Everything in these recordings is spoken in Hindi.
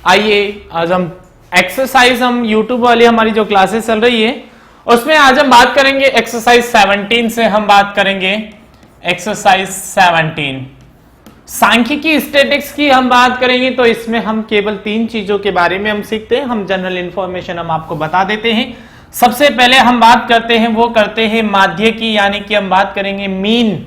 आइए आज हम एक्सरसाइज, हम यूट्यूब वाली हमारी जो क्लासेस चल रही है उसमें आज हम बात करेंगे एक्सरसाइज 17 से हम बात करेंगे एक्सरसाइज 17 सांख्यिकी स्टैटिक्स की हम बात करेंगे। तो इसमें हम केवल 3 चीजों के बारे में हम सीखते हैं, हम जनरल इंफॉर्मेशन हम आपको बता देते हैं। सबसे पहले हम बात करते हैं वो करते हैं माध्य की, यानी कि हम बात करेंगे मीन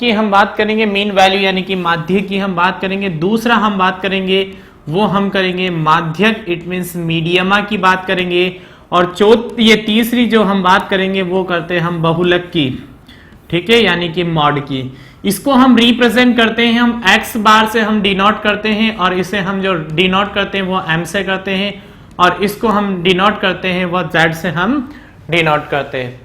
की हम बात करेंगे, मीन वैल्यू यानी कि माध्य की हम बात करेंगे। दूसरा हम बात करेंगे वो हम करेंगे माध्यक, इट मींस मीडियमा की बात करेंगे। और ये तीसरी जो हम बात करेंगे वो करते हैं हम बहुलक की, ठीक है, यानी कि मॉड की। इसको हम रिप्रेजेंट करते हैं, हम एक्स बार से हम डिनोट करते हैं और इसे हम जो डिनोट करते हैं वो एम से करते हैं और इसको हम डिनोट करते हैं वो जेड से हम डिनोट करते हैं।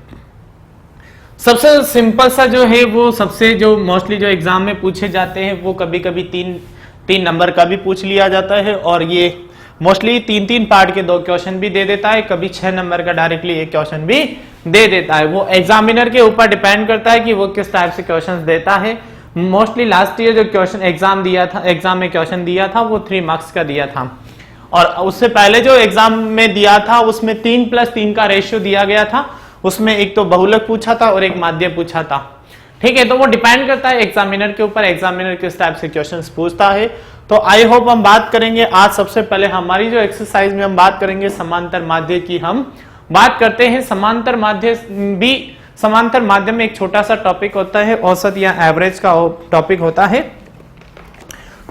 सबसे सिंपल सा जो है वो सबसे जो मोस्टली जो एग्जाम में पूछे जाते हैं वो कभी कभी तीन नंबर का भी पूछ लिया जाता है और ये मोस्टली 3 पार्ट के 2 क्वेश्चन भी दे देता है, कभी 6 नंबर का डायरेक्टली एक क्वेश्चन भी दे देता है। वो एग्जामिनर के ऊपर डिपेंड करता है कि वो किस टाइप से क्वेश्चन देता है। मोस्टली लास्ट ईयर जो क्वेश्चन एग्जाम में क्वेश्चन दिया था वो 3 मार्क्स का दिया था और उससे पहले जो एग्जाम में दिया था उसमें 3+3 का रेशियो दिया गया था। उसमें एक तो बहुलक पूछा था और एक माध्य पूछा था, ठीक है। तो वो डिपेंड करता है एग्जामिनर के ऊपर, एग्जामिनर किस टाइप से क्वेश्चंस पूछता है। तो आई होप हम बात करेंगे आज सबसे पहले हमारी जो एक्सरसाइज में हम बात करेंगे समांतर माध्य की। हम बात करते हैं समांतर माध्य में एक छोटा सा टॉपिक होता है, औसत या एवरेज का टॉपिक होता है।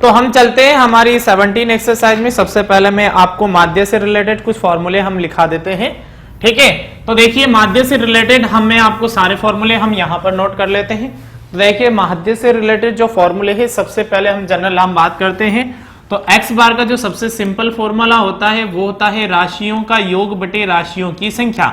तो हम चलते हैं हमारी 17 एक्सरसाइज में। सबसे पहले मैं आपको माध्य से रिलेटेड कुछ फॉर्मूले हम लिखा देते हैं, ठीक है। तो देखिए माध्य से रिलेटेड हमें आपको सारे फॉर्मूले हम यहां पर नोट कर लेते हैं। तो देखिए माध्य से रिलेटेड जो फॉर्मूले है सबसे पहले हम जनरल हम बात करते हैं। तो एक्स बार का जो सबसे सिंपल फॉर्मूला होता है वो होता है राशियों का योग बटे राशियों की संख्या।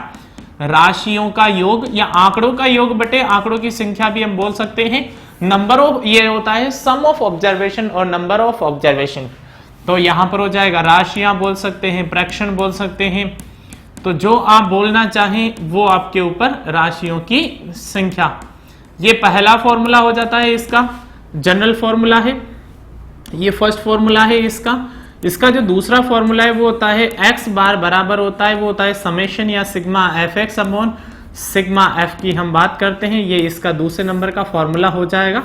राशियों का योग या आंकड़ों का योग बटे आंकड़ों की संख्या भी हम बोल सकते हैं। नंबर ऑफ, ये होता है सम ऑफ ऑब्जर्वेशन और नंबर ऑफ ऑब्जर्वेशन। तो यहां पर हो जाएगा राशियां बोल सकते हैं, फ्रैक्शन बोल सकते हैं। तो जो आप बोलना चाहें वो आपके ऊपर, राशियों की संख्या। ये पहला फॉर्मूला हो जाता है, इसका जनरल फॉर्मूला है, ये फर्स्ट फॉर्मूला है इसका। इसका जो दूसरा फॉर्मूला है वो होता है एक्स बार बराबर होता है वो होता है समेशन या sigma F x upon sigma F की हम बात करते हैं। ये इसका दूसरे नंबर का फॉर्मूला हो जाएगा,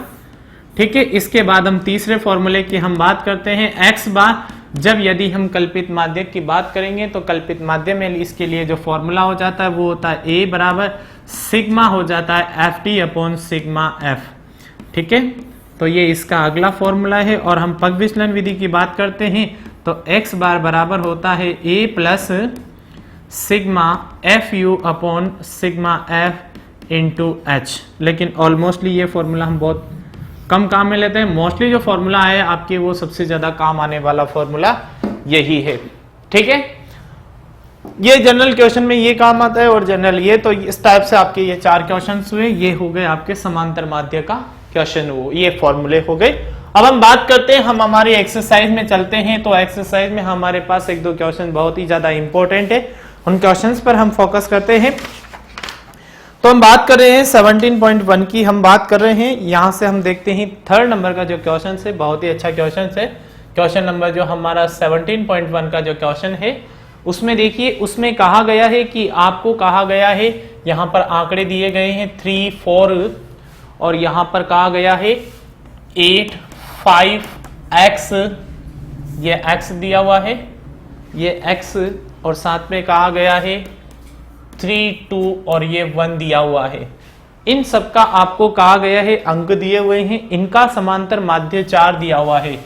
ठीक है। इसके बाद हम तीसरे फॉर्मूले की हम बात करते हैं एक्स बार, जब यदि हम कल्पित माध्य की बात करेंगे तो कल्पित माध्य में इसके लिए जो फॉर्मूला हो जाता है वो होता है ए बराबर सिग्मा हो जाता है F T upon sigma F, ठीक है। तो ये इसका अगला फॉर्मूला है। और हम पग विचलन विधि की बात करते हैं तो एक्स बार बराबर होता है A plus sigma F U upon sigma F into H. लेकिन ऑलमोस्टली ये फॉर्मूला हम बहुत कम काम में लेते हैं। मोस्टली जो फॉर्मूला है आपके वो सबसे ज्यादा काम आने वाला फॉर्मूला यही है, ठीक है। ये जनरल क्वेश्चन में ये काम आता है और जनरल ये, तो इस टाइप से आपके ये 4 क्वेश्चन हुए, ये हो गए आपके समांतर माध्य का क्वेश्चन, वो ये फॉर्मूले हो गए। अब हम बात करते हैं, हम हमारी एक्सरसाइज में चलते हैं। तो एक्सरसाइज में हमारे पास 1-2 क्वेश्चन बहुत ही ज्यादा इंपॉर्टेंट है, उन क्वेश्चंस पर हम फोकस करते हैं। तो हम बात कर रहे हैं 17.1 की हम बात कर रहे हैं। यहां से हम देखते हैं 3rd नंबर का जो क्वेश्चन है, बहुत ही अच्छा क्वेश्चन है। क्वेश्चन नंबर जो हमारा 17.1 का जो क्वेश्चन है उसमें देखिए, उसमें कहा गया है कि आपको कहा गया है, यहां पर आंकड़े दिए गए हैं 3, 4 और यहां पर कहा गया है 8, 5, x, ये x दिया हुआ है, ये x और साथ में कहा गया है 3, 2 और ये 1 दिया हुआ है। इन सब का आपको कहा गया है, अंक दिए हुए हैं, इनका समांतर माध्य 4 दिया हुआ है,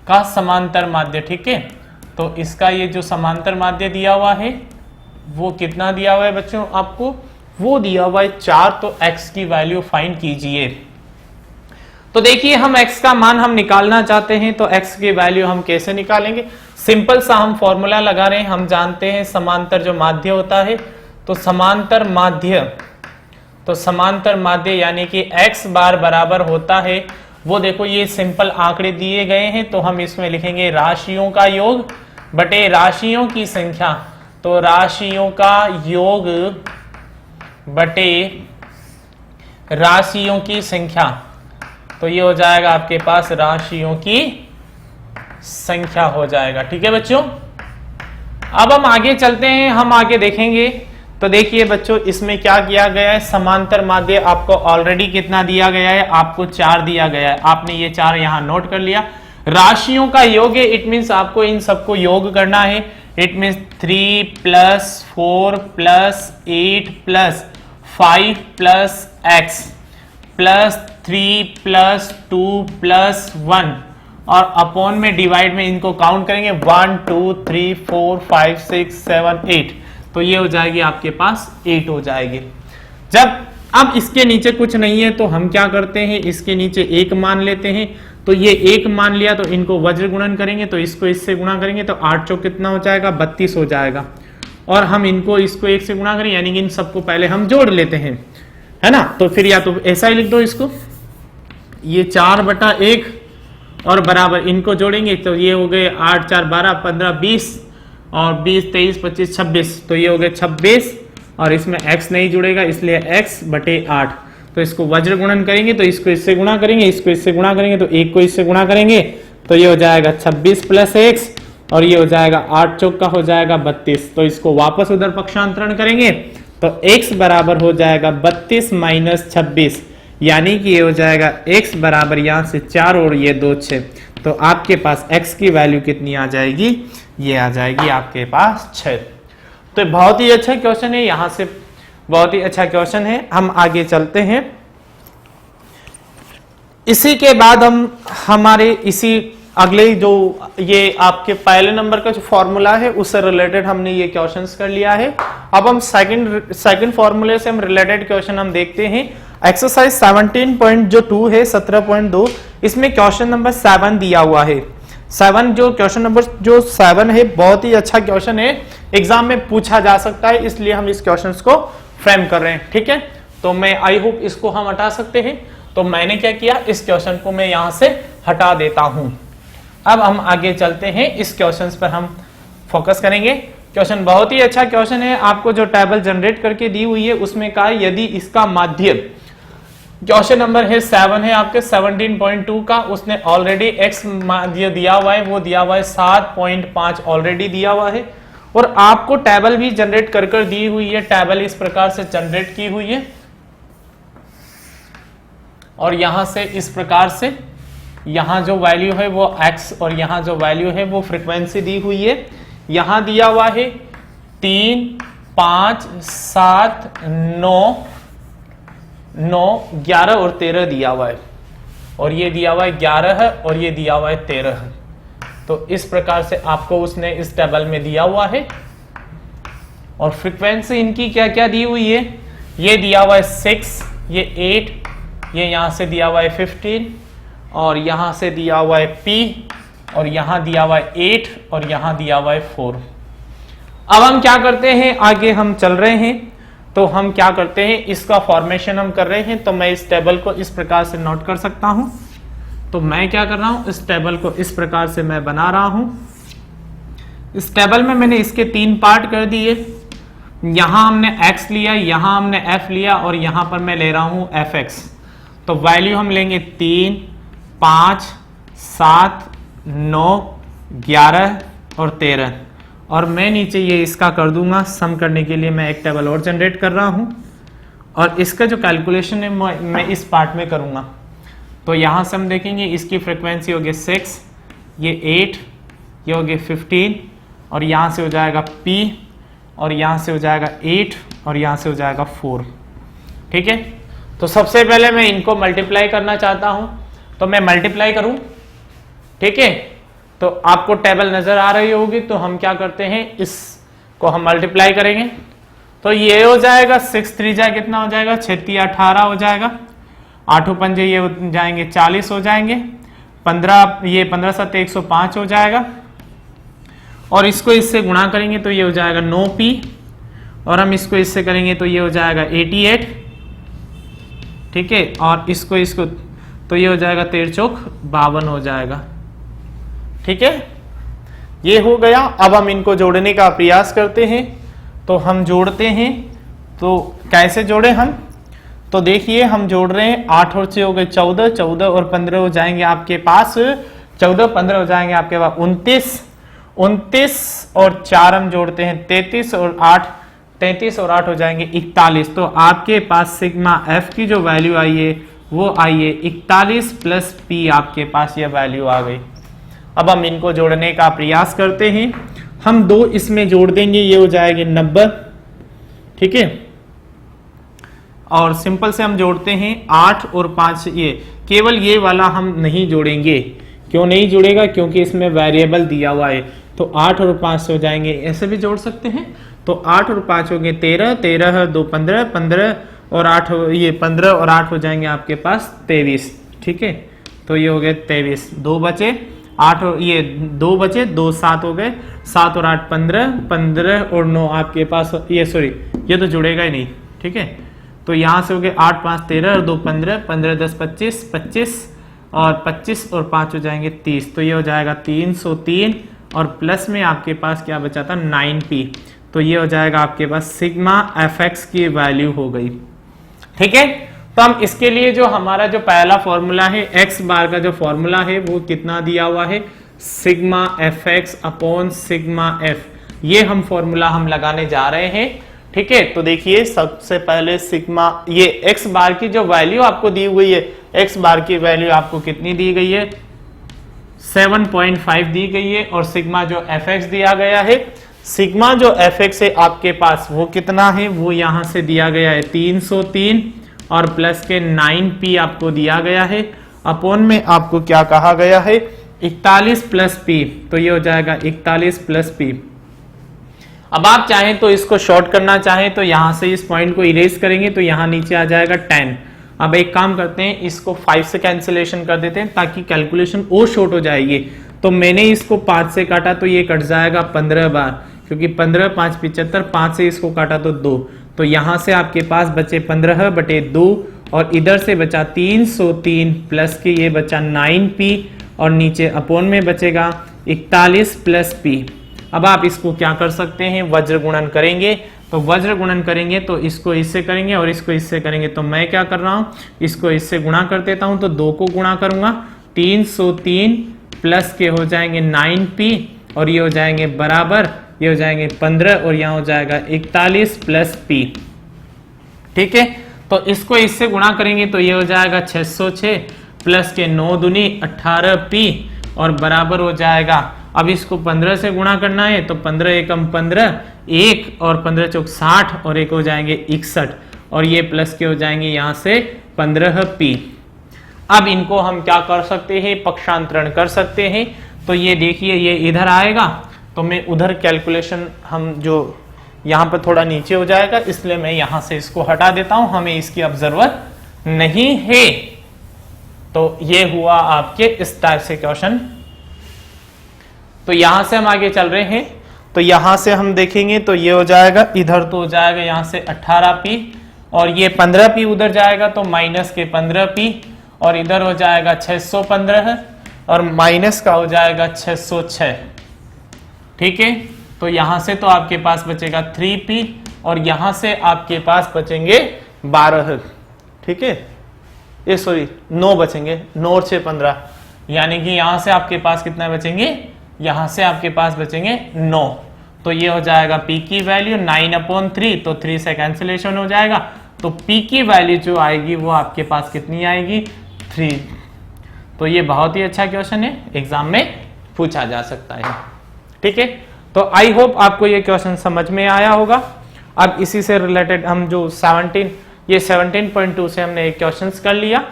का समांतर माध्य, ठीक है। तो इसका ये जो समांतर माध्य दिया हुआ है वो कितना दिया हुआ है बच्चों आपको, वो दिया हुआ है 4। तो x की वैल्यू फाइंड कीजिए। तो देखिए हम x का मान हम निकालना चाहते हैं, तो x की वैल्यू हम कैसे निकालेंगे। सिंपल सा हम फॉर्मूला लगा रहे हैं, हम जानते हैं समांतर जो माध्य होता है, तो समांतर माध्य यानी कि x बार बराबर होता है वो, देखो ये सिंपल आंकड़े दिए गए हैं तो हम इसमें लिखेंगे राशियों का योग बटे राशियों की संख्या। तो राशियों का योग बटे राशियों की संख्या, तो ये हो जाएगा आपके पास राशियों की संख्या हो जाएगा। ठीक है बच्चों, अब हम आगे चलते हैं, हम आगे देखेंगे। तो देखिए बच्चों, इसमें क्या किया गया है, समांतर माध्य आपको ऑलरेडी कितना दिया गया है, आपको 4 दिया गया है। आपने ये 4 यहां नोट कर लिया। राशियों का योग है, इट मींस आपको इन सबको योग करना है। इट मींस 3 + 4 + 8 + 5 + x + 3 + 2 + 1 और अपॉन में डिवाइड में इनको काउंट करेंगे 1 2 3 4 5 6 7 8, तो ये हो जाएगी आपके पास 8 हो जाएगी। जब अब इसके नीचे कुछ नहीं है तो हम क्या करते हैं, इसके नीचे 1 मान लेते हैं। तो ये 1 मान लिया तो इनको वज्र गुणन करेंगे, तो इसको इससे गुणा करेंगे तो 8 चौक कितना हो जाएगा, 32 हो जाएगा। और हम इनको इसको 1 से गुणा करें, यानी कि इन सबको पहले हम जोड़ लेते हैं, है ना। तो फिर या तो ऐसा ही लिख दो इसको, ये 4/1 और बराबर इनको जोड़ेंगे तो ये हो गए 8 4 12 15 20 और 20 23 25 26, तो ये हो गए 26 और इसमें x नहीं जुड़ेगा इसलिए x/8। तो इसको वज्र गुणन करेंगे तो इसको इससे गुणा करेंगे, इसको इससे गुणा करेंगे तो 1 को इससे गुणा करेंगे तो ये हो जाएगा 26 + x और ये हो जाएगा 8 चौक का हो जाएगा 32। तो इसको वापस उधर पक्षांतरण करेंगे तो x बराबर हो जाएगा 32 - 26, यानी कि ये हो जाएगा x बराबर यहां से 4 और ये 2 6। तो आपके पास x की वैल्यू कितनी आ जाएगी, ये आ जाएगी आपके पास 6। तो बहुत ही अच्छा क्वेश्चन है, यहां से बहुत ही अच्छा क्वेश्चन है। हम आगे चलते हैं। इसी के बाद हम हमारे इसी अगले जो ये आपके पहले नंबर का जो फॉर्मूला है उससे रिलेटेड हमने ये क्वेश्चंस कर लिया है। अब हम सेकंड फॉर्मूले से हम रिलेटेड क्वेश्चन हम देखते हैं। एक्सरसाइज 17.2 है 17.2, इसमें क्वेश्चन नंबर 7 दिया हुआ है। 7 जो क्वेश्चन नंबर जो 7 है बहुत ही अच्छा क्वेश्चन है, एग्जाम में पूछा जा सकता है, इसलिए हम इस क्वेश्चन को फ्रेम कर रहे हैं। ठीक है, तो मैं आई होप इसको हम हटा सकते हैं। तो मैंने क्या किया, इस क्वेश्चन को मैं यहां से हटा देता हूं। अब हम आगे चलते हैं, इस क्वेश्चन पर हम फोकस करेंगे। क्वेश्चन बहुत ही अच्छा क्वेश्चन है, आपको जो टेबल जनरेट करके दी हुई है उसमें कहा यदि इसका माध्य, क्वेश्चन नंबर है 7 है आपके 17.2 का, उसने ऑलरेडी x माध्य दिया हुआ है, वो दिया हुआ है 7.5 ऑलरेडी दिया हुआ है और आपको टेबल भी जनरेट कर दी हुई है। टेबल इस प्रकार से जनरेट की हुई है और यहां से इस प्रकार से यहां जो वैल्यू है वो x और यहां जो वैल्यू है वो फ्रीक्वेंसी दी हुई है। यहां दिया हुआ है 3 5 7 9 11 और 13 दिया हुआ है और ये दिया हुआ है 11 है और ये दिया हुआ है 13 है। तो इस प्रकार से आपको उसने इस टेबल में दिया हुआ है और फ्रीक्वेंसी इनकी क्या क्या दी हुई है, ये दिया हुआ है 6, ये 8, ये यहां से दिया हुआ है 15 और यहां से दिया हुआ है P और यहां दिया हुआ है 8 और यहां दिया हुआ है 4। अब हम क्या करते हैं, आगे हम चल रहे हैं तो हम क्या करते हैं, इसका फॉर्मेशन हम कर रहे हैं। तो मैं इस टेबल को इस प्रकार से नोट कर सकता हूं। तो मैं क्या कर रहा हूं, इस टेबल को इस प्रकार से मैं बना रहा हूं। इस टेबल में मैंने इसके 3 पार्ट कर दिए। यहां हमने x लिया, यहां हमने f लिया और यहां पर मैं ले रहा हूं fx। तो वैल्यू हम लेंगे 3 5 7 9 11 और 13 और मैं नीचे ये इसका कर दूंगा। सम करने के लिए मैं एक टेबल और जनरेट कर रहा हूं और इसका जो कैलकुलेशन है मैं इस पार्ट में करूंगा। तो यहां से हम देखेंगे इसकी फ्रीक्वेंसी होगी 6, ये 8, ये होगी 15 और यहां से हो जाएगा P और यहां से हो जाएगा 8 और यहां से हो जाएगा 4। ठीक है, तो सबसे पहले मैं इनको मल्टीप्लाई करना चाहता हूं तो मैं मल्टीप्लाई करूं। ठीक है, तो आपको टेबल नजर आ रही होगी। तो हम क्या करते हैं, इसको हम मल्टीप्लाई करेंगे तो ये हो जाएगा 6 3 जा कितना हो जाएगा, 6 3 18 हो जाएगा, 8 पंजे ये हो जाएंगे 40 हो जाएंगे, 15 ये 15 7 105 हो जाएगा और इसको इससे गुणा करेंगे तो ये हो जाएगा 9p और हम इसको इससे करेंगे तो ये हो जाएगा 88। ठीक है, और इसको तो ये हो जाएगा 13 चौक 52 हो जाएगा। ठीक है, ये हो गया। अब हम इनको जोड़ने का प्रयास करते हैं। तो हम जोड़ते हैं, तो कैसे जोड़े हम, तो देखिए हम जोड़ रहे हैं 8 और 6 हो गए 14, 14 और 15 हो जाएंगे आपके पास 14 15 हो जाएंगे आपके पास 29, 29 और 4 हम जोड़ते हैं 33 और 8, 33 और 8 हो जाएंगे 41। तो आपके पास सिग्मा एफ की जो वैल्यू आई है वो आई है 41 प्लस पी, आपके पास ये वैल्यू आ गई। अब हम इनको जोड़ने का प्रयास करते हैं, हम 2 इसमें जोड़ देंगे, ये हो जाएंगे 90, ठीक है। और सिंपल से हम जोड़ते हैं 8 और 5, ये केवल ये वाला हम नहीं जोड़ेंगे। क्यों नहीं जुड़ेगा? क्योंकि इसमें वेरिएबल दिया हुआ है। तो 8 और 5 हो जाएंगे, ऐसे भी जोड़ सकते हैं। तो 8 और 5 हो गए 13, 13 2 15, 15 और 8 ये 15 और 8 हो जाएंगे आपके पास 23, ठीक है। तो ये हो गए 23, 2 बचे 8 और ये 2 बचे 2 7 हो गए, 7 और 8 15, 15 और 9 आपके पास ये सॉरी ये तो जुड़ेगा ही नहीं, ठीक है। तो यहाँ से हो गए 8 5 13 और 2 15, 15 10 25, 25 और 25 और 5 हो जाएंगे 30। तो ये हो जाएगा 303 और प्लस में आपके पास क्या बचा था 9p। तो ये हो जाएगा आपके पास सिग्मा fx की वैल्यू हो गई, ठीक है। तो हम इसके लिए जो हमारा जो पहला फॉर्मूला है x बार का जो फॉर्मूला है वो कितना दिया हुआ है, sigma fx upon sigma f, ये हम फॉर्मूला हम लगाने जा रहे हैं, ठीक है। तो देखिए सबसे पहले सिग्मा ये x बार की जो वैल्यू आपको दी हुई है, x बार की वैल्यू आपको कितनी दी गई है 7.5 दी गई है। और सिग्मा जो fx दिया गया है, सिग्मा जो fx है आपके पास वो कितना है, वो यहां से दिया गया है 303 और प्लस के 9p आपको दिया गया है। अपॉन में आपको क्या कहा गया है 41 प्लस p, तो ये हो जाएगा 41 प्लस p। अब आप चाहें तो इसको शॉर्ट करना चाहें तो यहां से इस पॉइंट को इरेज करेंगे तो यहां नीचे आ जाएगा 10। अब एक काम करते हैं, इसको 5 से कैंसिलेशन कर देते हैं ताकि कैलकुलेशन और शॉर्ट हो जाएगी। तो मैंने इसको 5 से काटा तो ये कट जाएगा 15 बार, क्योंकि 15 5 75, 5 से इसको काटा तो 2, तो यहां से आपके पास बचे 15/2 और इधर से बचा 303 प्लस के ये बचा 9p और नीचे अपॉन में बचेगा 41 प्लस p। अब आप इसको क्या कर सकते हैं, वज्र गुणन करेंगे। तो वज्र गुणन करेंगे तो इसको इससे करेंगे और इसको इससे करेंगे। तो मैं क्या कर रहा हूं, इसको इससे गुणा कर देता हूं, तो 2 को गुणा करूंगा 303 प्लस के हो जाएंगे 9p और ये हो जाएंगे बराबर, ये हो जाएंगे 15 और यहाँ हो जाएगा 41 प्लस p, ठीक है। तो इसको इससे गुणा करेंगे तो ये हो जाएगा 606 प्लस के 9 दूनी 18p और बराबर हो जाएगा, अब इसको 15 से गुणा करना है तो 15 एकम 15, 1 और 15 चौक 60 और एक हो जाएंगे 61 और ये प्लस के हो जाएंगे यहाँ से 15p। अब इनको हम क्या कर सकते हैं, पक्षांतरण कर सकते हैं। तो ये देखिए ये इधर आएगा तो मैं उधर कैलकुलेशन हम जो यहाँ पर थोड़ा नीचे हो जाएगा, इसलिए मैं यहाँ से इसको हटा देता हूँ, हमें इसकी अब जरूरत नहीं है। तो ये हुआ आपके इस टाइप से क्वेश्चन। तो यहां से हम आगे चल रहे हैं, तो यहां से हम देखेंगे तो ये हो जाएगा, इधर तो हो जाएगा यहां से 18p और ये 15p उधर जाएगा तो माइनस के 15p और इधर हो जाएगा 615 और माइनस का हो जाएगा 606, ठीक है। तो यहां से तो आपके पास बचेगा 3p और यहां से आपके पास बचेंगे 12, ठीक है, ये सॉरी 9 बचेंगे, 9 और 6 15, यानी कि यहां से आपके पास कितना बचेंगे, यहां से आपके पास बचेंगे 9। तो ये हो जाएगा p की वैल्यू 9/3, तो 3 से कैंसिलेशन हो जाएगा। तो p की वैल्यू जो आएगी वो आपके पास कितनी आएगी 3। तो ये बहुत ही अच्छा क्वेश्चन है, एग्जाम में पूछा जा सकता है, ठीक है। तो आई होप आपको ये क्वेश्चन समझ में आया होगा। अब इसी से रिलेटेड हम जो 17.2 से हमने एक क्वेश्चन कर लिया,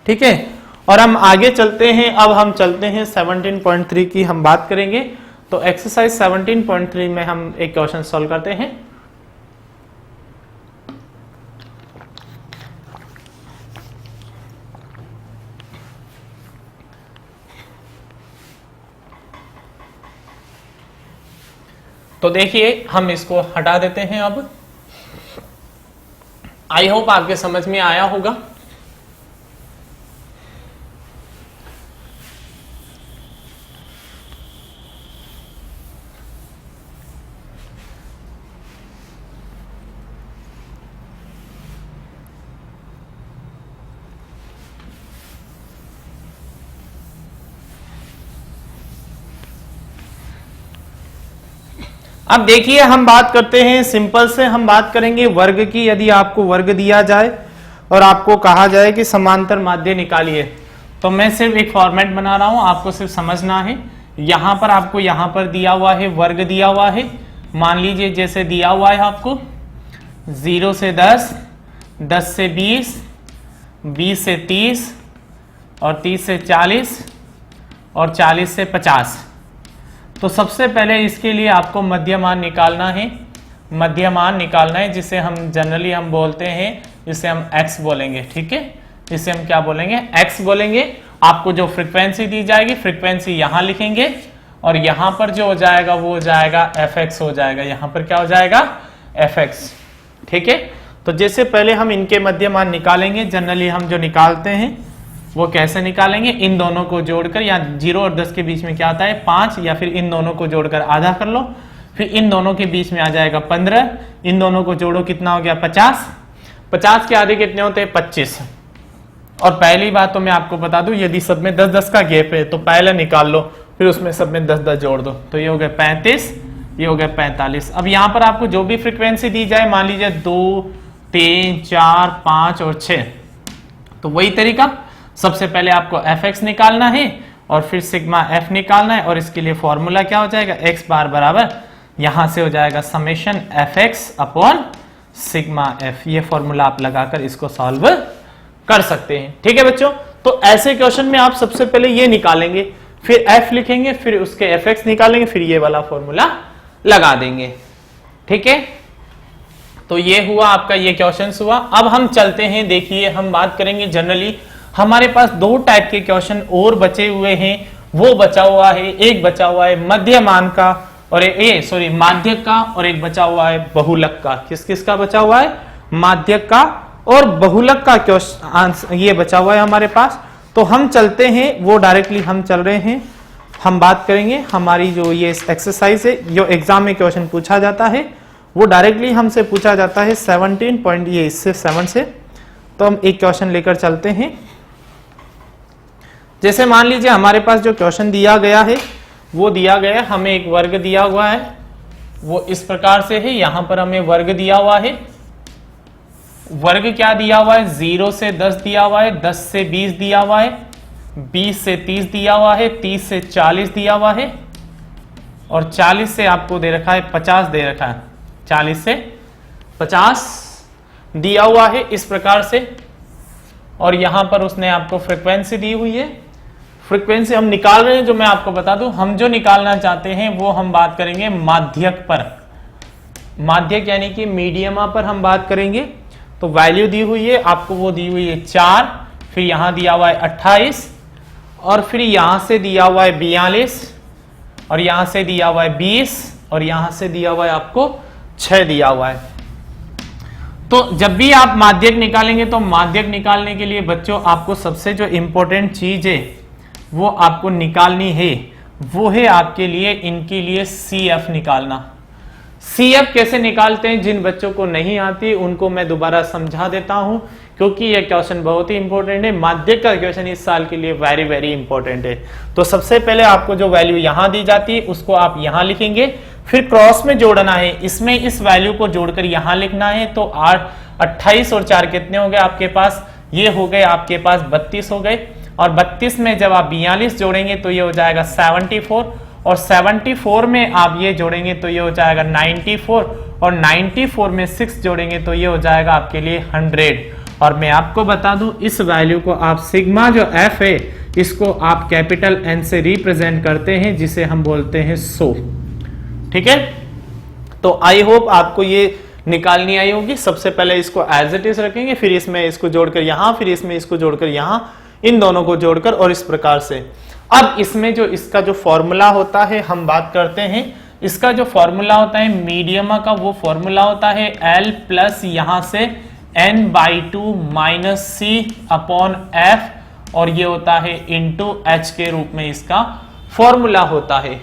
ठीक है। और हम आगे चलते हैं, अब हम चलते हैं 17.3 की हम बात करेंगे। तो एक्सरसाइज 17.3 में हम एक क्वेश्चन सॉल्व करते हैं। तो देखिए हम इसको हटा देते हैं। अब आई होप आपके समझ में आया होगा। अब देखिए हम बात करते हैं सिंपल से, हम बात करेंगे वर्ग की। यदि आपको वर्ग दिया जाए और आपको कहा जाए कि समांतर माध्य निकालिए, तो मैं सिर्फ एक फॉर्मेट बना रहा हूं, आपको सिर्फ समझना है। यहां पर आपको यहां पर दिया हुआ है वर्ग दिया हुआ है, मान लीजिए जैसे दिया हुआ है आपको 0 से 10, 10 से 20, 20 से 30 और 30 से 40 और 40 से 50। तो सबसे पहले इसके लिए आपको मध्यमान निकालना है, मध्यमान निकालना है, जिसे हम जनरली हम बोलते हैं, जिसे हम x बोलेंगे। ठीक है, इसे हम क्या बोलेंगे, x बोलेंगे। आपको जो फ्रीक्वेंसी दी जाएगी, फ्रीक्वेंसी यहां लिखेंगे और यहां पर जो हो जाएगा वो हो जाएगा fx हो जाएगा, यहां पर क्या हो जाएगा fx। ठीक है, तो जैसे पहले हम इनके मध्यमान निकालेंगे, जनरली हम जो निकालते हैं वो कैसे निकालेंगे, इन दोनों को जोड़कर, या 0 और 10 के बीच में क्या आता है 5, या फिर इन दोनों को जोड़कर आधा कर लो, फिर इन दोनों के बीच में आ जाएगा 15, इन दोनों को जोड़ो कितना हो गया 50, 50 के आधे कितने होते हैं 25। और पहली बात तो मैं आपको बता दूं, यदि सब में 10-10 का गैप है तो पहले निकाल लो, फिर उसमें सब में 10-10 जोड़ दो, तो ये हो गया 35, ये हो गया 45। अब यहां पर आपको जो भी फ्रीक्वेंसी दी जाए, मान लीजिए 2, 3, 4, 5 और 6, तो वही तरीका, सबसे पहले आपको fx निकालना है और फिर सिग्मा f निकालना है, और इसके लिए फॉर्मूला क्या हो जाएगा, x बार बराबर यहां से हो जाएगा summation fx upon sigma f। ये फॉर्मूला आप लगाकर इसको सॉल्व कर सकते हैं। ठीक है बच्चों, तो ऐसे क्वेश्चन में आप सबसे पहले ये निकालेंगे, फिर f लिखेंगे, फिर उसके fx निकालेंगे, फिर ये वाला फॉर्मूला लगा देंगे। ठीक है, तो ये हुआ आपका, ये क्वेश्चन हुआ। अब हम चलते हैं, देखिए हम बात करेंगे जनरली हमारे पास 2 टाइप के क्वेश्चन और बचे हुए हैं। वो बचा हुआ है, एक बचा हुआ है मध्यमान का और माध्यक का, और एक बचा हुआ है बहुलक का। किस किस का बचा हुआ है, माध्यक का और बहुलक का क्वेश्चन ये बचा हुआ है हमारे पास। तो हम चलते हैं, वो डायरेक्टली हम चल रहे हैं, हम बात करेंगे हमारी जो ये एक्सरसाइज है, जो एग्जाम में क्वेश्चन पूछा जाता है वो डायरेक्टली हमसे पूछा जाता है 17 पॉइंट ये इससे 7 से। तो हम एक क्वेश्चन लेकर चलते हैं। जैसे मान लीजिए हमारे पास जो क्वेश्चन दिया गया है वो दिया गया है, हमें एक वर्ग दिया हुआ है, वो इस प्रकार से है। यहां पर हमें वर्ग दिया हुआ है, वर्ग क्या दिया हुआ है, 0 से 10 दिया हुआ है, 10 से 20 दिया हुआ है, 20 से 30 दिया हुआ है, 30 से 40 दिया हुआ है, और 40 से आपको दे रखा है 50 दे रखा है, 40 से 50 दिया हुआ है इस प्रकार से। और यहां पर उसने आपको फ्रीक्वेंसी दी हुई है, फ्रीक्वेंसी हम निकाल रहे हैं, जो मैं आपको बता दूं, हम जो निकालना चाहते हैं वो हम बात करेंगे माध्यक पर, माध्यक यानी कि मीडियमा पर हम बात करेंगे। तो वैल्यू दी हुई है आपको, वो दी हुई है 4, फिर यहां दिया हुआ है 28, और फिर यहां से दिया हुआ है 42, और यहां से दिया हुआ है 20, और यहां से दिया हुआ है आपको 6 दिया हुआ है। तो जब भी आप माध्यक निकालेंगे, तो माध्यक निकालने के लिए बच्चों आपको सबसे जो इंपॉर्टेंट चीज है वो आपको निकालनी है, वो है आपके लिए, इनके लिए CF निकालना। CF कैसे निकालते हैं, जिन बच्चों को नहीं आती उनको मैं दोबारा समझा देता हूं, क्योंकि यह क्वेश्चन बहुत ही इंपॉर्टेंट है। माध्यक का क्वेश्चन इस साल के लिए वेरी वेरी इंपॉर्टेंट है। तो सबसे पहले आपको जो वैल्यू यहां दी जाती है उसको आप यहां लिखेंगे, फिर क्रॉस में जोड़ना है, इसमें इस वैल्यू को जोड़कर यहां लिखना है। तो 28 और 4 कितने हो गए आपके पास, ये हो गए आपके पास 32 हो गए, और 32 में जब आप 42 जोड़ेंगे तो ये हो जाएगा 74, और 74 में आप ये जोड़ेंगे तो ये हो जाएगा 94, और 94 में 6 जोड़ेंगे तो ये हो जाएगा आपके लिए 100। और मैं आपको बता दूं, इस वैल्यू को आप सिग्मा जो f है इसको आप कैपिटल N से रिप्रेजेंट करते हैं, जिसे हम बोलते हैं 100। ठीक है, तो आई होप आपको ये निकालनी आई होगी। सबसे पहले इसको एज इट इज रखेंगे, फिर इसमें इसको जोड़कर यहां, फिर इसमें इसको जोड़कर यहां, इन दोनों को जोड़कर, और इस प्रकार से। अब इसमें जो इसका जो फॉर्मूला होता है हम बात करते हैं, इसका जो फॉर्मूला होता है मीडियमा का, वो फॉर्मूला होता है L प्लस यहां से n/2 minus C upon F, और ये होता है इंटू H के रूप में इसका फॉर्मूला होता है।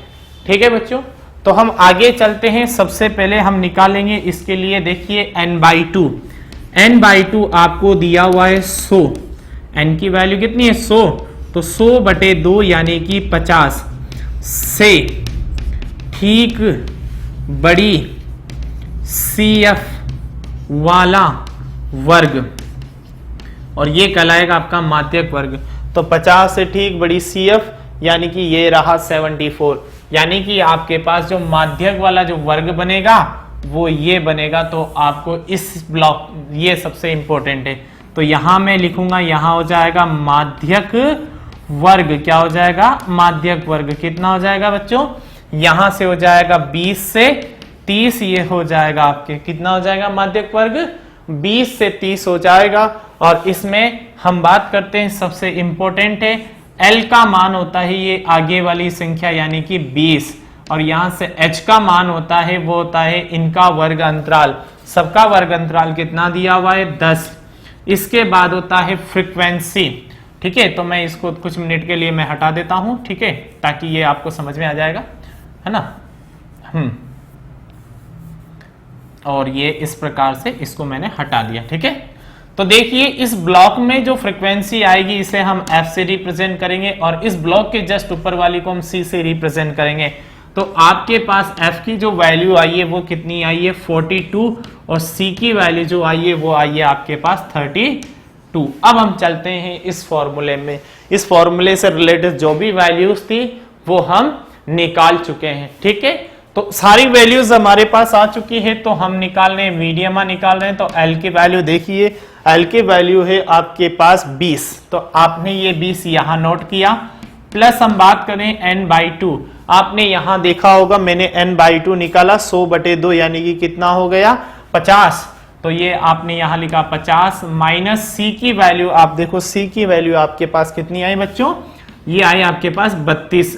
ठीक है बच्चों, तो हम आगे चलते हैं। सबसे पहले हम निकालेंगे इसके लिए, देखिए n/2, n/2 आपको दिया हुआ है 100, n की वैल्यू कितनी है 100, तो 100/2 यानी कि 50 से ठीक बड़ी CF वाला वर्ग, और ये कहलाएगा आपका माध्यक वर्ग। तो 50 से ठीक बड़ी CF, यानी कि ये रहा 74, यानी कि आपके पास जो माध्यक वाला जो वर्ग बनेगा वो ये बनेगा। तो आपको इस ब्लॉक, ये सबसे इंपॉर्टेंट है, तो यहां मैं लिखूंगा, यहां हो जाएगा माध्यक वर्ग। क्या हो जाएगा? माध्यक वर्ग। कितना हो जाएगा बच्चों? यहां से हो जाएगा 20 से 30, ये हो जाएगा आपके, कितना हो जाएगा माध्यक वर्ग? 20 से 30 हो जाएगा। और इसमें हम बात करते हैं, सबसे इंपॉर्टेंट है L का मान होता है ये आगे वाली संख्या यानी कि 20, और यहां से H का मान होता है वो होता है इनका वर्ग अंतराल। सबका वर्ग अंतराल कितना दिया हुआ है? 10। इसके बाद होता है फ्रीक्वेंसी। ठीक है, तो मैं इसको कुछ मिनट के लिए मैं हटा देता हूं, ठीक है, ताकि ये आपको समझ में आ जाएगा, है ना। और ये इस प्रकार से इसको मैंने हटा दिया। ठीक है, तो देखिए इस ब्लॉक में जो फ्रीक्वेंसी आएगी इसे हम F से रिप्रेजेंट करेंगे, और इस ब्लॉक के जस्ट ऊपर वाली को हम C से रिप्रेजेंट करेंगे। तो आपके पास F की जो वैल्यू आई है वो कितनी आई है? 42, और C की वैल्यू जो आई है वो आई है आपके पास 32। अब हम चलते हैं इस फॉर्मूले में। इस फॉर्मूले से रिलेटेड जो भी वैल्यूज थी वो हम निकाल चुके हैं। ठीक है, तो सारी वैल्यूज हमारे पास आ चुकी है, तो हम निकाल रहे हैं, मीडियमा निकाल रहे हैं। तो L की वैल्यू देखिए, L की वैल्यू है आपके पास 20, तो आपने ये 20 यहां नोट किया, प्लस हम बात करें n/2, आपने यहां देखा होगा मैंने n/2 निकाला 100/2, यानी कि कितना हो गया? 50। तो ये आपने यहां लिखा 50, माइनस C की वैल्यू, आप देखो C की वैल्यू आपके पास कितनी आई बच्चों? ये आई आपके पास 32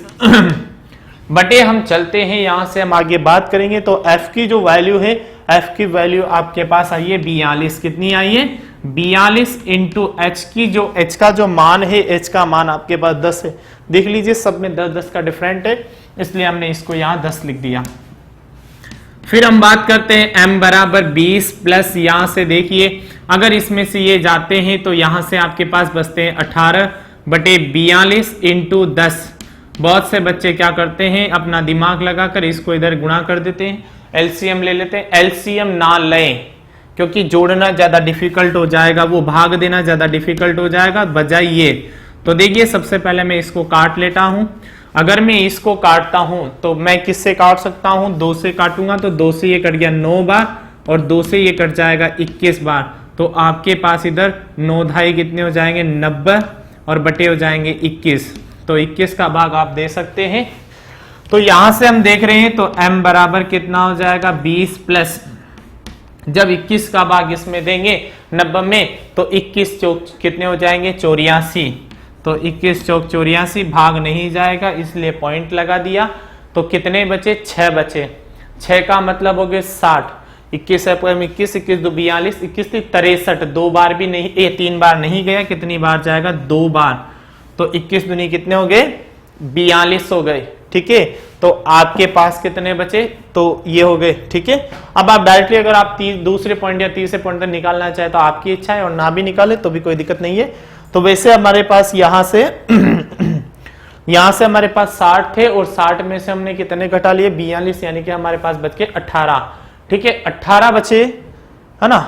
बटे, हम चलते हैं यहां से हम आगे बात करेंगे। तो F की जो वैल्यू है, F की वैल्यू आपके पास आई है 42। कितनी आई है? 42 इंटू H की जो H का जो मान है, H का मान आपके पास 10 है। देख लीजिए सब में 10-10 का डिफरेंट है, इसलिए हमने इसको यहां 10 लिख दिया। फिर हम बात करते हैं m बराबर 20 प्लस, यहां से देखिए अगर इसमें से ये जाते हैं तो यहां से आपके पास बचते हैं 18/42 इंटू 10। बहुत से बच्चे क्या करते हैं, अपना दिमाग लगाकर इसको इधर गुणा कर देते हैं, एलसीएम ले लेते हैं। एलसीएम ना लें, क्योंकि जोड़ना ज्यादा डिफिकल्ट हो जाएगा, वो भाग देना ज्यादा डिफिकल्ट हो जाएगा बजाय ये। तो देखिए सबसे पहले मैं इसको काट लेता हूं। अगर मैं इसको काटता हूं तो मैं किससे काट सकता हूं? 2 से काटूंगा, तो 2 से ये कट गया 9 बार, और 2 से ये कट जाएगा 21 बार। तो आपके पास इधर 9 धाई कितने हो जाएंगे? 90, और बटे हो जाएंगे 21। तो 21 का भाग आप दे सकते हैं। तो यहां से हम देख रहे हैं, तो m बराबर कितना हो जाएगा? 20 प्लस, जब 21 का भाग इसमें देंगे 90 में, तो 21 चौक कितने हो जाएंगे? 84। तो 21 चौक 84, भाग नहीं जाएगा इसलिए पॉइंट लगा दिया। तो कितने बचे? 6 बचे। 6 का मतलब हो गए 60। 21 21 21 2 42, 21 63, 2 बार भी नहीं, 3 बार नहीं गया, कितनी बार जाएगा? 2 बार। तो 21 दूनी कितने हो गए? 42 हो गए। ठीक है, तो आपके पास कितने बचे? तो ये हो गए। ठीक है, अब आप डायरेक्टली अगर आप दूसरे पॉइंट या तीसरे पॉइंट तक निकालना चाहे तो आपकी इच्छा है, और ना भी निकाले तो भी कोई दिक्कत नहीं है। तो वैसे हमारे पास यहां से यहां से हमारे पास 60 थे, और 60 में से हमने कितने घटा लिए? 42, यानी कि हमारे पास बच के 18। ठीक है, 18 बचे, है ना।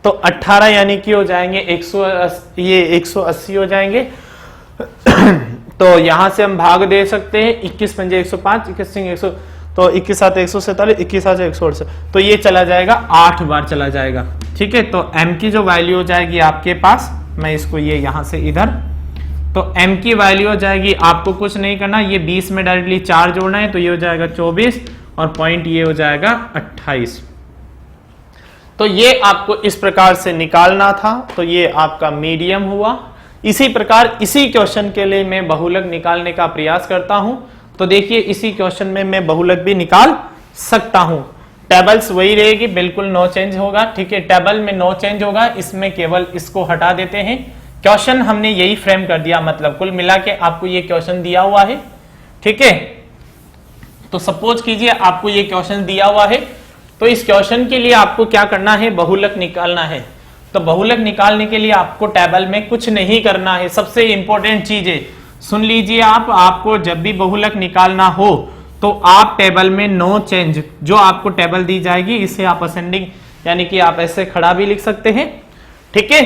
तो 18 यानी कि हो जाएंगे 180 हो जाएंगे। तो यहां से हम भाग दे सकते हैं, 21 पंजे 105, 21 सिंह 100, तो 21 7 147, 21 7 168, तो ये चला जाएगा 8 बार चला जाएगा। ठीक है, तो m की जो वैल्यू हो जाएगी आपके पास, मैं इसको ये यहां से इधर, तो m की वैल्यू हो जाएगी, आपको कुछ नहीं करना, ये 20 में डायरेक्टली 4 जोड़ना है, तो ये हो जाएगा 24, और पॉइंट ये हो जाएगा 28। तो ये आपको इस प्रकार से निकालना था। तो ये आपका मीडियम हुआ। इसी प्रकार इसी क्वेश्चन के लिए मैं बहुलक निकालने का प्रयास करता हूं। तो देखिए इसी क्वेश्चन में मैं बहुलक भी निकाल सकता हूं। टेबल्स वही रहेगी, बिल्कुल नो चेंज होगा। ठीक है, टेबल में नो चेंज होगा, इसमें केवल इसको हटा देते हैं। क्वेश्चन हमने यही फ्रेम कर दिया, मतलब कुल मिला के आपको ये क्वेश्चन दिया हुआ है। ठीक है, तो सपोज कीजिए आपको ये क्वेश्चन दिया हुआ है, तो इस क्वेश्चन के लिए आपको क्या करना है? बहुलक निकालना है। तो बहुलक निकालने के लिए आपको टेबल में कुछ नहीं करना है। सबसे इंपॉर्टेंट चीज है, सुन लीजिए आपको जब भी बहुलक निकालना हो तो आप टेबल में नो चेंज, जो आपको टेबल दी जाएगी इसे आप असेंडिंग यानी कि आप ऐसे खड़ा भी लिख सकते हैं। ठीक है,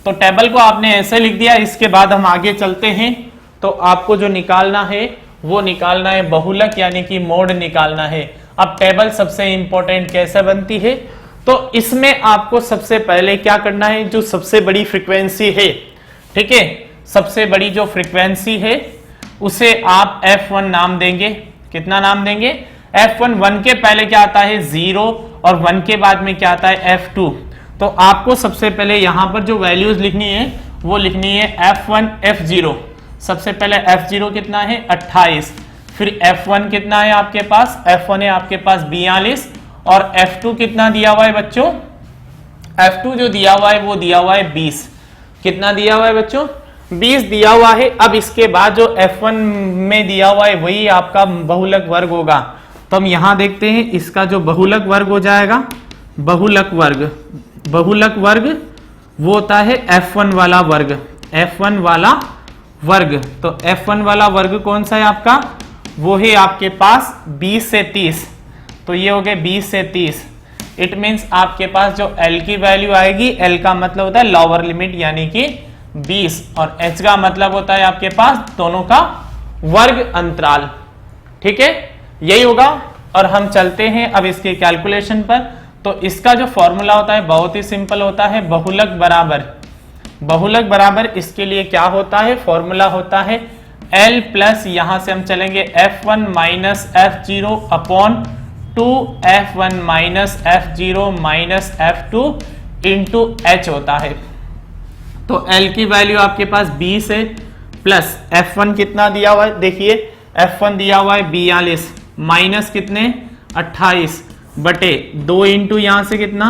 तो टेबल को आपने ऐसे लिख दिया। इसके बाद हम आगे चलते हैं। तो आपको जो निकालना है वो निकालना है बहुलक यानी कि मोड निकालना है। अब टेबल सबसे इंपॉर्टेंट कैसे बनती है, तो इसमें आपको सबसे पहले क्या करना है, जो सबसे बड़ी फ्रीक्वेंसी है, ठीक है, सबसे बड़ी जो फ्रीक्वेंसी है उसे आप F1 नाम देंगे। कितना नाम देंगे? F1। 1 के पहले क्या आता है? 0, और 1 के बाद में क्या आता है? F2। तो आपको सबसे पहले यहां पर जो वैल्यूज लिखनी है वो लिखनी है F1 F0। सबसे पहले F0 कितना है? 28। फिर F1 कितना है आपके पास? F1 है आपके पास 42, और F2 कितना दिया हुआ है बच्चों? F2 जो दिया हुआ है वो दिया हुआ है 20। कितना दिया हुआ है बच्चों? 20 दिया हुआ है। अब इसके बाद जो F1 में दिया हुआ है वही आपका बहुलक वर्ग होगा। तो हम यहां देखते हैं इसका जो बहुलक वर्ग हो जाएगा, बहुलक वर्ग वो होता है F1 वाला वर्ग, F1 वाला वर्ग। तो F1 वाला वर्ग कौन सा है आपका? वो है आपके पास 20 से 30। तो ये हो गए 20 से 30। इट मीन्स आपके पास जो L की वैल्यू आएगी, L का मतलब होता है लोअर लिमिट यानी कि 20, और H का मतलब होता है आपके पास दोनों का वर्ग अंतराल। ठीक है, यही होगा। और हम चलते हैं अब इसके कैलकुलेशन पर। तो इसका जो फॉर्मूला होता है बहुत ही सिंपल होता है, बहुलक बराबर इसके लिए क्या होता है? फॉर्मूला होता है L प्लस, यहां से हम चलेंगे F1 minus F0 upon 2F1 minus F0 minus F2 into H होता है। तो L की वैल्यू आपके पास 20 है, प्लस F1 कितना दिया हुआ है? देखिए F1 दिया हुआ है 42, माइनस कितने? 28 बटे 2 इंटू यहां से कितना?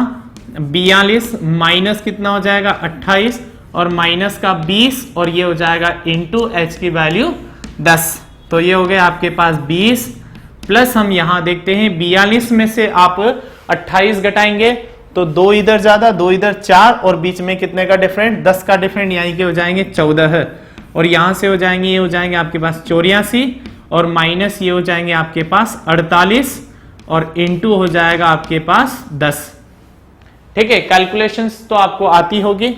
42 माइनस कितना हो जाएगा? 28 और माइनस का 20, और ये हो जाएगा इंटू H की वैल्यू 10। तो ये हो गया आपके पास 20, प्लस हम यहां देखते हैं 42 में से आप 28 घटाएंगे तो 2 इधर ज्यादा, 2 इधर 4, और बीच में कितने का डिफरेंट? 10 का डिफरेंट, यानी कि हो जाएंगे 14। और यहां से हो जाएंगे, ये हो जाएंगे आपके पास 84, और माइनस ये हो जाएंगे आपके पास 48, और इंटू हो जाएगा आपके पास 10। ठीक है, कैलकुलेशंस तो आपको आती होगी।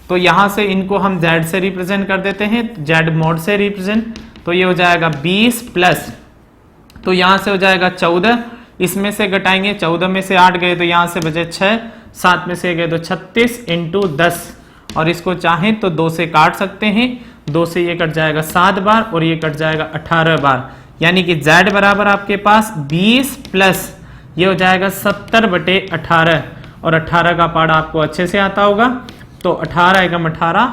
तो यहां से इनको हम Z से रिप्रेजेंट कर देते हैं, Z मोड से रिप्रेजेंट। तो ये हो जाएगा 20 प्लस, तो यहां से हो जाएगा 14, इसमें से घटाएंगे, 14 में से 8 गए तो यहां से बचे 6, 7 में से गए तो 36 इंटू 10, और इसको चाहें तो 2 से काट सकते हैं, 2 से ये कट जाएगा 7 बार, और ये कट जाएगा 18 बार, यानी कि Z बराबर आपके पास 20 प्लस ये हो जाएगा 70 बटे 18, और 18 का पार्ट आपको अच्छे से आता होगा। तो 18 एकम 18,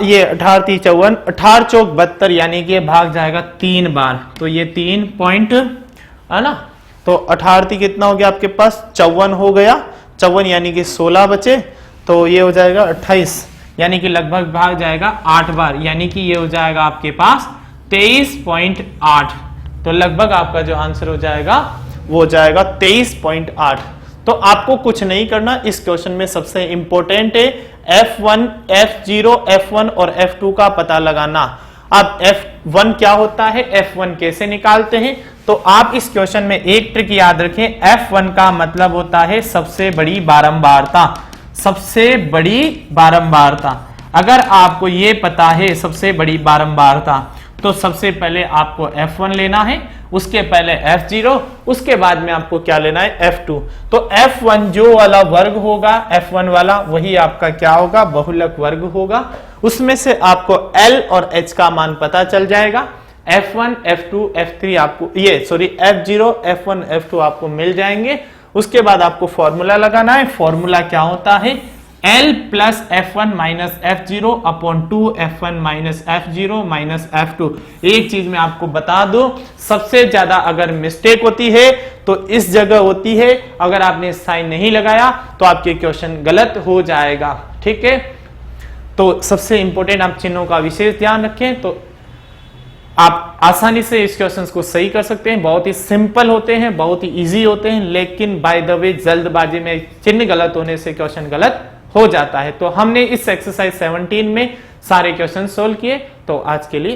ये 18 3 54, 18 चौक 72, यानी कि ये भाग जाएगा 3 बार। तो ये 3 पॉइंट है ना। तो 18 कितना हो गया आपके पास? 54 हो गया, 54 यानी कि 16 बचे, तो ये हो जाएगा 28, यानी कि लगभग भाग जाएगा 8 बार, यानी कि ये हो जाएगा आपके पास 23.8। तो लगभग आपका जो आंसर हो जाएगा वो हो जाएगा 23.8। तो आपको कुछ नहीं करना, इस क्वेश्चन में सबसे इंपॉर्टेंट है F1, F0, F1 और F2 का पता लगाना। अब F1 क्या होता है, F1 कैसे निकालते हैं? तो आप इस क्वेश्चन में एक ट्रिक याद रखें, F1 का मतलब होता है सबसे बड़ी बारंबारता, सबसे बड़ी बारंबारता। अगर आपको ये पता है सबसे बड़ी बारंबारता, तो सबसे पहले आपको F1 लेना है, उसके पहले F0, उसके बाद में आपको क्या लेना है? F2। तो F1 जो वाला वर्ग होगा, F1 वाला, वही आपका क्या होगा? बहुलक वर्ग होगा। उसमें से आपको L और H का मान पता चल जाएगा। F1, F2, F3 आपको F0, F1, F2 आपको मिल जाएंगे। उसके बाद आपको फॉर्मूला लगाना है। फॉर्मूला क्या होता है? L plus F1 minus F0 upon 2 F1 minus F0 minus F2। एक चीज मैं आपको बता दूं, सबसे ज्यादा अगर मिस्टेक होती है तो इस जगह होती है। अगर आपने साइन नहीं लगाया तो आपके क्वेश्चन गलत हो जाएगा। ठीक है, तो सबसे इंपॉर्टेंट आप चिन्हों का विशेष ध्यान रखें, तो आप आसानी से इस क्वेश्चंस को सही कर सकते हैं। बहुत ही सिंपल होते हैं, बहुत ही इजी होते हैं, लेकिन बाय द वे जल्दबाजी में चिन्ह गलत होने से क्वेश्चन गलत हो जाता है। तो हमने इस एक्सरसाइज 17 में सारे क्वेश्चन सोल्व किए। तो आज के लिए